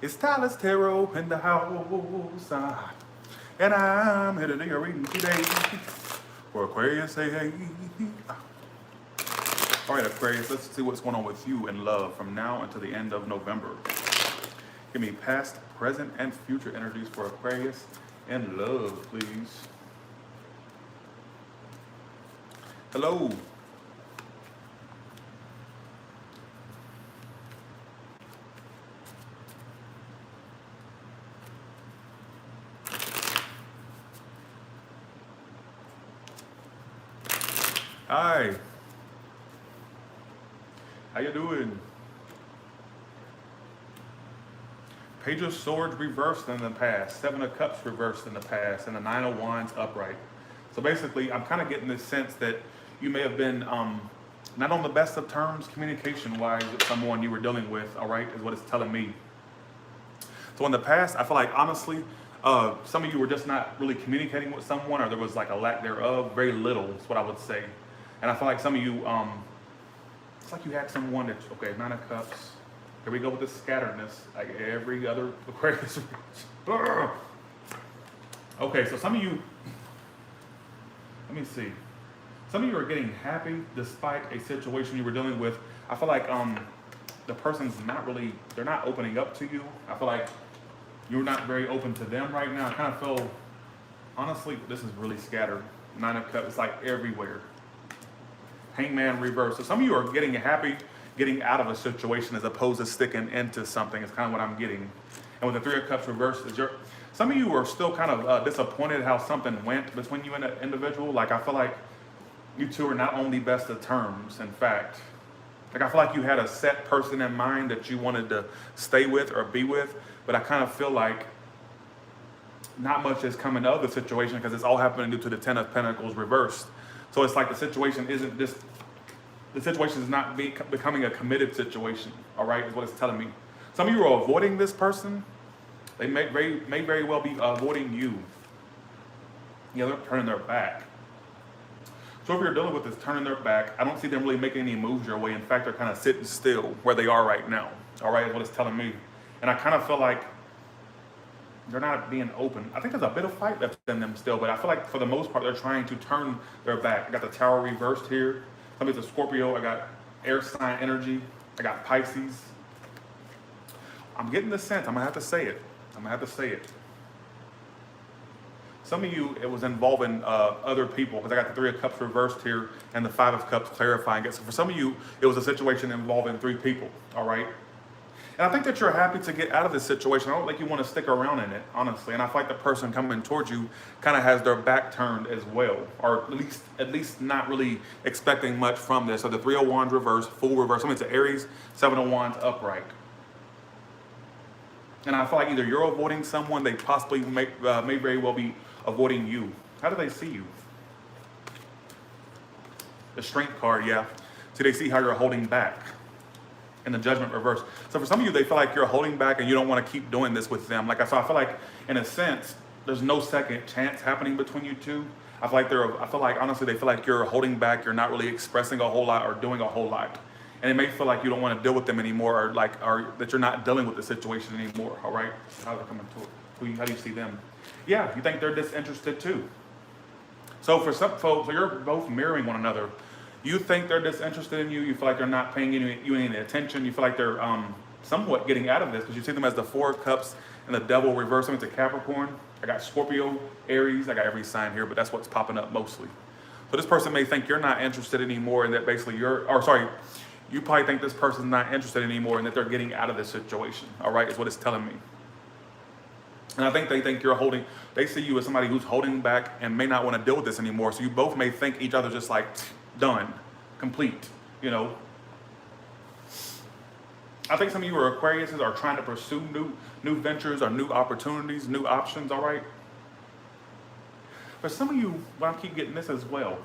It's Tyler's Tarot in the house. And I'm here to do your reading today for Aquarius. Hey, hey. All right, Aquarius, let's see what's going on with you in love from now until the end of November. Give me past, present, and future energies for Aquarius in love, please. Hello. Hi. How you doing? Page of Swords reversed in the past, Seven of Cups reversed in the past, and the Nine of Wands upright. So basically, I'm kind of getting this sense that you may have been not on the best of terms communication-wise with someone you were dealing with, all right, is what it's telling me. So in the past, I feel like, honestly, some of you were just not really communicating with someone, or there was like a lack thereof, very little is what I would say. And I feel like some of you, it's like you had someone that, okay, Nine of Cups. Here we go with the scatteredness, like every other Aquarius. Okay, so some of you, let me see. Some of you are getting happy despite a situation you were dealing with. I feel like the person's not really, they're not opening up to you. I feel like you're not very open to them right now. I kind of feel, honestly, this is really scattered. Nine of Cups, it's like everywhere. Hangman reverse. So some of you are getting happy, getting out of a situation as opposed to sticking into something. It's kind of what I'm getting. And with the Three of Cups reverse, some of you are still kind of disappointed how something went between you and that individual. Like I feel like you two are not on the best of terms. In fact, like I feel like you had a set person in mind that you wanted to stay with or be with, but I kind of feel like not much is coming of the situation because it's all happening due to the Ten of Pentacles reversed. So it's like the situation isn't just, the situation is not becoming a committed situation, all right, is what it's telling me. Some of you are avoiding this person. They may very well be avoiding you. Yeah, they're turning their back. So if you're dealing with this turning their back, I don't see them really making any moves your way. In fact, they're kind of sitting still where they are right now, all right, is what it's telling me. And I kind of feel like they're not being open. I think there's a bit of fight left in them still, but I feel like for the most part, they're trying to turn their back. I got the Tower reversed here. Somebody's a Scorpio. I got air sign energy. I got Pisces. I'm getting the sense. I'm going to have to say it. Some of you, it was involving other people, because I got the Three of Cups reversed here and the Five of Cups clarifying it. So for some of you, it was a situation involving three people, all right? And I think that you're happy to get out of this situation. I don't think you want to stick around in it, honestly. And I feel like the person coming towards you kind of has their back turned as well, or at least not really expecting much from this. So the Three of Wands reverse, full reverse. I mean, it's an Aries, Seven of Wands upright. And I feel like either you're avoiding someone, they possibly may very well be avoiding you. How do they see you? The Strength card, yeah. So they see how you're holding back. And the Judgment reverse. So for some of you, they feel like you're holding back and you don't want to keep doing this with them. Like I said, I feel like in a sense, there's no second chance happening between you two. I feel like honestly, they feel like you're holding back. You're not really expressing a whole lot or doing a whole lot. And it may feel like you don't want to deal with them anymore, or that you're not dealing with the situation anymore. All right, how's it coming to it? How do you see them? Yeah, you think they're disinterested too. So for some folks, so you're both mirroring one another. You think they're disinterested in you. You feel like they're not paying you any attention. You feel like they're somewhat getting out of this because you see them as the Four of Cups and the Devil reverse. It's a Capricorn. I got Scorpio, Aries. I got every sign here, but that's what's popping up mostly. So this person may think you're not interested anymore, and that basically you probably think this person's not interested anymore, and that they're getting out of this situation. All right, is what it's telling me. And I think they think they see you as somebody who's holding back and may not want to deal with this anymore. So you both may think each other just like done, complete, you know. I think some of you are Aquariuses are trying to pursue new ventures or new opportunities, new options, all right? For some of you, but I keep getting this as well.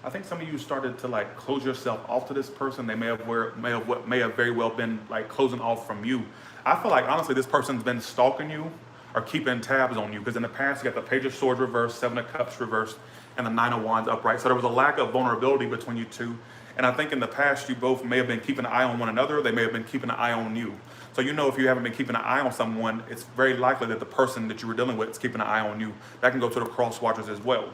I think some of you started to like close yourself off to this person. They may have very well been like closing off from you. I feel like honestly this person's been stalking you or keeping tabs on you, because in the past you got the Page of Swords reversed, Seven of Cups reversed, and the Nine of Wands upright. So there was a lack of vulnerability between you two. And I think in the past you both may have been keeping an eye on one another. They may have been keeping an eye on you. So you know if you haven't been keeping an eye on someone, it's very likely that the person that you were dealing with is keeping an eye on you. That can go to the cross watchers as well.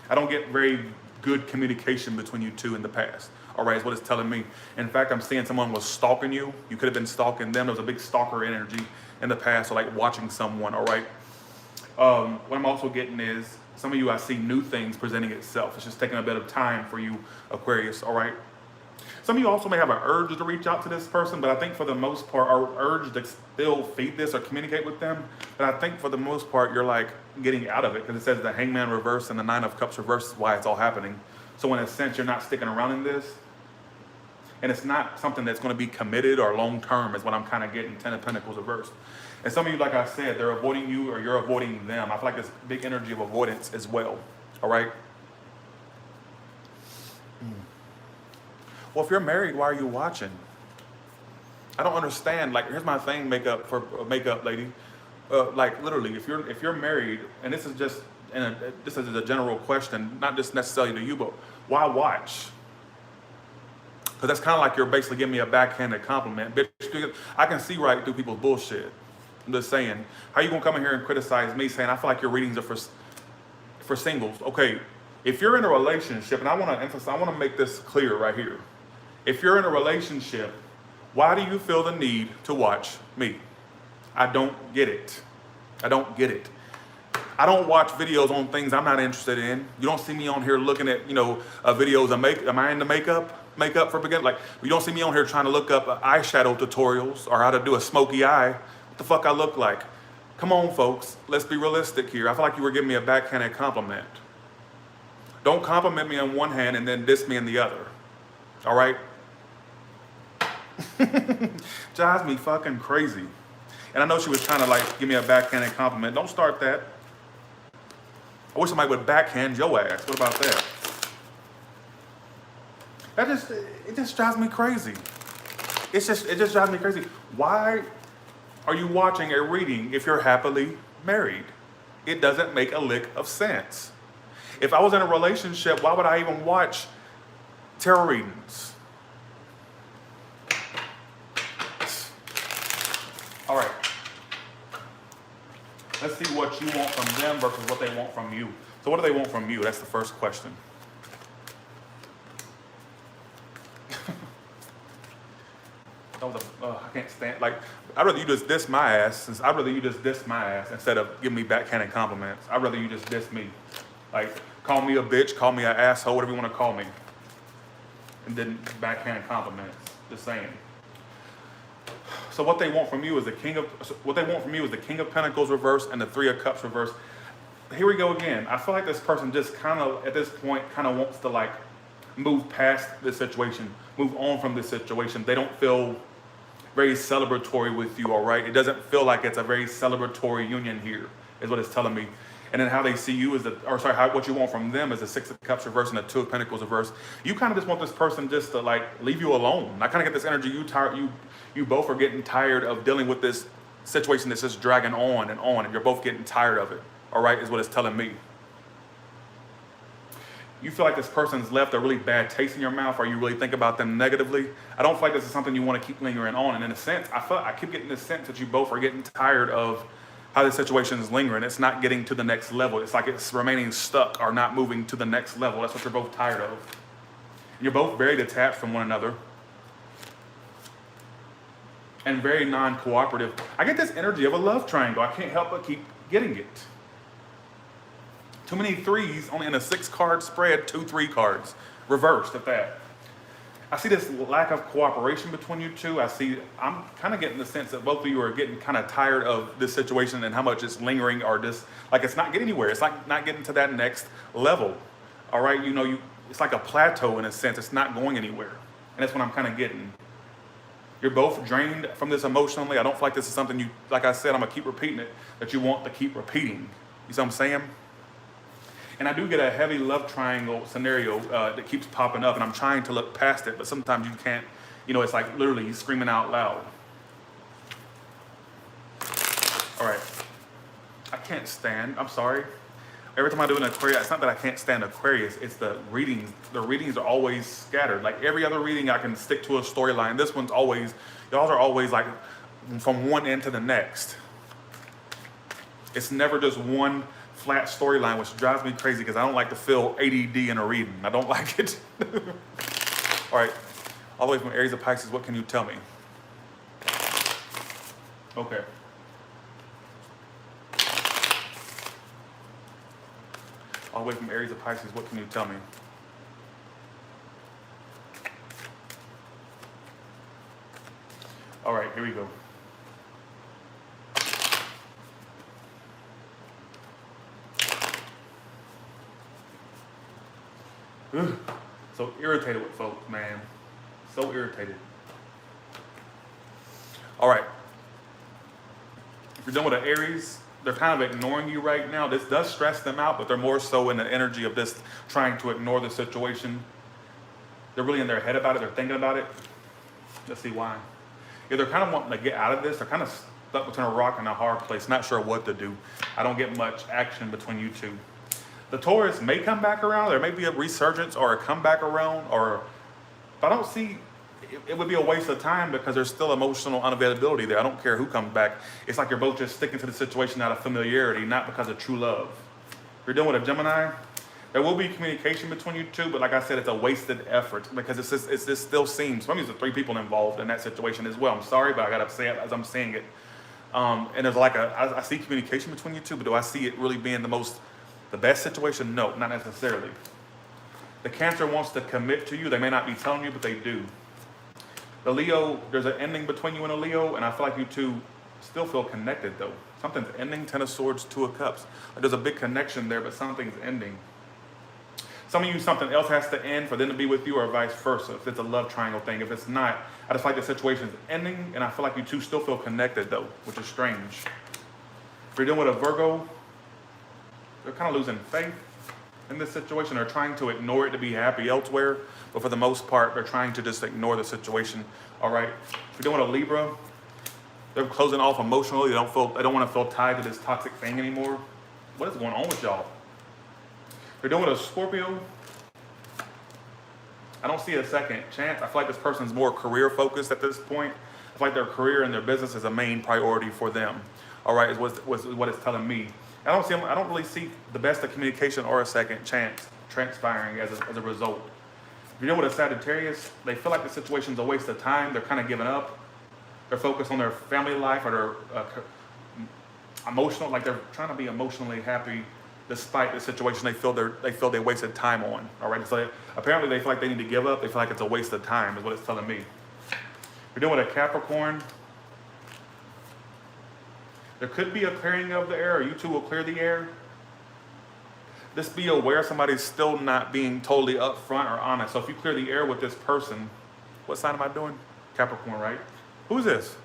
I don't get very good communication between you two in the past. All right, is what it's telling me. In fact, I'm seeing someone was stalking you. You could have been stalking them. There was a big stalker energy in the past, or like watching someone, all right? What I'm also getting is, some of you, I see new things presenting itself. It's just taking a bit of time for you, Aquarius, all right? Some of you also may have an urge to reach out to this person, but I think for the most part, our urge to still feed this or communicate with them, but I think for the most part, you're like getting out of it, because it says the Hangman reverse and the Nine of Cups reverse is why it's all happening. So in a sense, you're not sticking around in this, and it's not something that's going to be committed or long-term is what I'm kind of getting, Ten of Pentacles reversed. And some of you, like I said, they're avoiding you or you're avoiding them. I feel like there's big energy of avoidance as well, all right? Well, if you're married, why are you watching? I don't understand. Like, here's my thing, makeup lady. Like literally, if you're married, and this is just this is a general question, not just necessarily to you, but why watch? Because that's kind of like you're basically giving me a backhanded compliment. Bitch, I can see right through people's bullshit. I'm just saying, how you gonna come in here and criticize me saying I feel like your readings are for singles? Okay, if you're in a relationship, and I want to emphasize, I want to make this clear right here. If you're in a relationship, why do you feel the need to watch me? I don't get it. I don't get it. I don't watch videos on things I'm not interested in. You don't see me on here looking at, videos of am I into makeup for beginners? Like, you don't see me on here trying to look up eyeshadow tutorials or how to do a smoky eye. What the fuck I look like? Come on, folks. Let's be realistic here. I feel like you were giving me a backhanded compliment. Don't compliment me on one hand and then diss me in the other. All right? Drives me fucking crazy. And I know she was trying to like give me a backhanded compliment. Don't start that. I wish somebody would backhand your ass. What about that? It just drives me crazy. It just drives me crazy. Why are you watching a reading if you're happily married? It doesn't make a lick of sense. If I was in a relationship, why would I even watch tarot readings? All right. Let's see what you want from them versus what they want from you. So what do they want from you? That's the first question. I can't stand, like, I'd rather you just diss my ass, instead of giving me backhanded compliments. I'd rather you just diss me. Like, call me a bitch, call me an asshole, whatever you want to call me. And then backhand compliments. Just saying. So what they want from you is the King of Pentacles reverse and the Three of Cups reverse. Here we go again. I feel like this person just kind of, at this point, kind of wants to like move past this situation, move on from this situation. They don't feel very celebratory with you, all right? It doesn't feel like it's a very celebratory union here, is what it's telling me. And then how they see you is what you want from them is the Six of Cups reverse and the Two of Pentacles reverse. You kind of just want this person just to like leave you alone. I kind of get this energy you both are getting tired of dealing with this situation that's just dragging on, and you're both getting tired of it, all right, is what it's telling me. You feel like this person's left a really bad taste in your mouth, or you really think about them negatively. I don't feel like this is something you want to keep lingering on. And in a sense, I keep getting this sense that you both are getting tired of how this situation is lingering. It's not getting to the next level. It's like it's remaining stuck or not moving to the next level. That's what you're both tired of. You're both very detached from one another and very non-cooperative. I get this energy of a love triangle. I can't help but keep getting it. Too many threes, only in a 6-card spread, 2 3 cards. Reversed at that. I see this lack of cooperation between you two. I'm kind of getting the sense that both of you are getting kind of tired of this situation and how much it's lingering, or just like it's not getting anywhere. It's like not getting to that next level. All right, it's like a plateau in a sense. It's not going anywhere. And that's what I'm kind of getting. You're both drained from this emotionally. I don't feel like this is something you, like I said, I'm going to keep repeating it, that you want to keep repeating. You see what I'm saying? And I do get a heavy love triangle scenario that keeps popping up, and I'm trying to look past it, but sometimes you can't, it's like literally screaming out loud. All right. I can't stand, I'm sorry. Every time I do an Aquarius, it's not that I can't stand Aquarius, it's the readings. The readings are always scattered. Like every other reading, I can stick to a storyline. This one's always, Y'all are always like from one end to the next. It's never just one flat storyline, which drives me crazy because I don't like to feel ADD in a reading. I don't like it. All right, all the way from Aries to Pisces, what can you tell me? Okay. All the way from Aries to Pisces, what can you tell me? All right, here we go. Ugh. So irritated with folks, man. So irritated. All right. If you're dealing with an Aries, they're kind of ignoring you right now. This does stress them out, but they're more so in the energy of this trying to ignore the situation. They're really in their head about it. They're thinking about it. Let's see why. Yeah, they're kind of wanting to get out of this. They're kind of stuck between a rock and a hard place, not sure what to do. I don't get much action between you two. The Taurus may come back around. There may be a resurgence or a comeback around, but I don't see, it would be a waste of time because there's still emotional unavailability there. I don't care who comes back. It's like you're both just sticking to the situation out of familiarity, not because of true love. If you're dealing with a Gemini, there will be communication between you two, but like I said, it's a wasted effort because it still seems, maybe there's 3 people involved in that situation as well. I'm sorry, but I gotta say it as I'm saying it. And there's like I see communication between you two, but do I see it really being the best situation? No, not necessarily. The Cancer wants to commit to you. They may not be telling you, but they do. The Leo, there's an ending between you and a Leo, and I feel like you two still feel connected though. Something's ending. 10 of Swords, 2 of Cups. Like there's a big connection there, but something's ending. Some of you, something else has to end for them to be with you, or vice versa. If it's a love triangle thing. If it's not, I just like the situation's ending, and I feel like you two still feel connected though, which is strange. If you're dealing with a Virgo, they're kind of losing faith in this situation. They're trying to ignore it to be happy elsewhere, but for the most part, they're trying to just ignore the situation. All right. If you're dealing with a Libra, they're closing off emotionally. They don't want to feel tied to this toxic thing anymore. What is going on with y'all? If you're dealing with a Scorpio, I don't see a second chance. I feel like this person's more career focused at this point. I feel like their career and their business is a main priority for them. All right, is what it's telling me. I don't really see the best of communication or a second chance transpiring as a result. If you're dealing with a Sagittarius, they feel like the situation's a waste of time. They're kind of giving up. They're focused on their family life or their emotional, like they're trying to be emotionally happy despite the situation they feel they wasted time on. All right, so apparently they feel like they need to give up. They feel like it's a waste of time is what it's telling me. If you're dealing with a Capricorn, there could be a clearing of the air, or you two will clear the air. Just be aware somebody's still not being totally upfront or honest. So if you clear the air with this person, what sign am I doing? Capricorn, right? Who's this?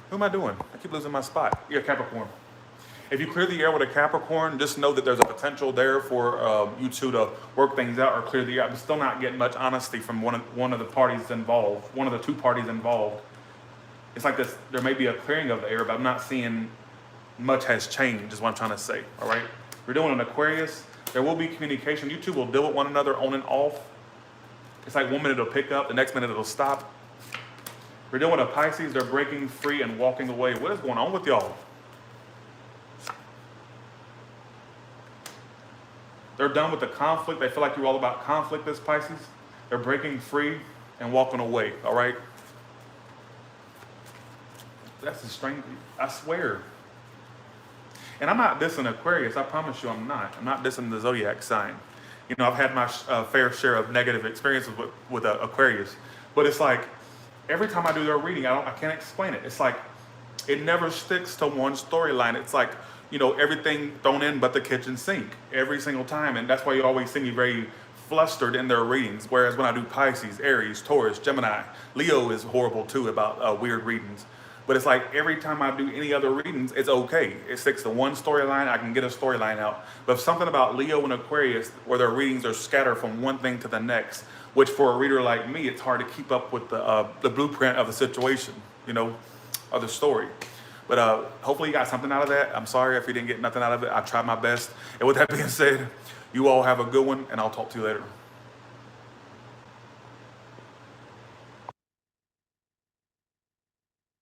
Who am I doing? I keep losing my spot. Yeah, Capricorn. If you clear the air with a Capricorn, just know that there's a potential there for you two to work things out or clear the air. I'm still not getting much honesty from one of the parties involved, one of the 2 parties involved. It's like this, there may be a clearing of the air, but I'm not seeing much has changed is what I'm trying to say, all right? We're doing an Aquarius. There will be communication. You two will deal with one another on and off. It's like 1 minute it'll pick up, the next minute it'll stop. We're doing a Pisces. They're breaking free and walking away. What is going on with y'all? They're done with the conflict. They feel like you're all about conflict, this Pisces. They're breaking free and walking away, all right? That's a strange, I swear. And I'm not dissing Aquarius, I promise you I'm not. I'm not dissing the zodiac sign. You know, I've had my fair share of negative experiences with Aquarius. But it's like, every time I do their reading, I can't explain it. It's like, it never sticks to one storyline. It's like, you know, everything thrown in but the kitchen sink every single time. And that's why you always see me very flustered in their readings. Whereas when I do Pisces, Aries, Taurus, Gemini, Leo is horrible too about weird readings. But it's like every time I do any other readings, it's okay. It sticks to one storyline. I can get a storyline out. But something about Leo and Aquarius, where their readings are scattered from one thing to the next, which for a reader like me, it's hard to keep up with the blueprint of the situation, you know, of the story. But hopefully you got something out of that. I'm sorry if you didn't get nothing out of it. I tried my best. And with that being said, you all have a good one, and I'll talk to you later.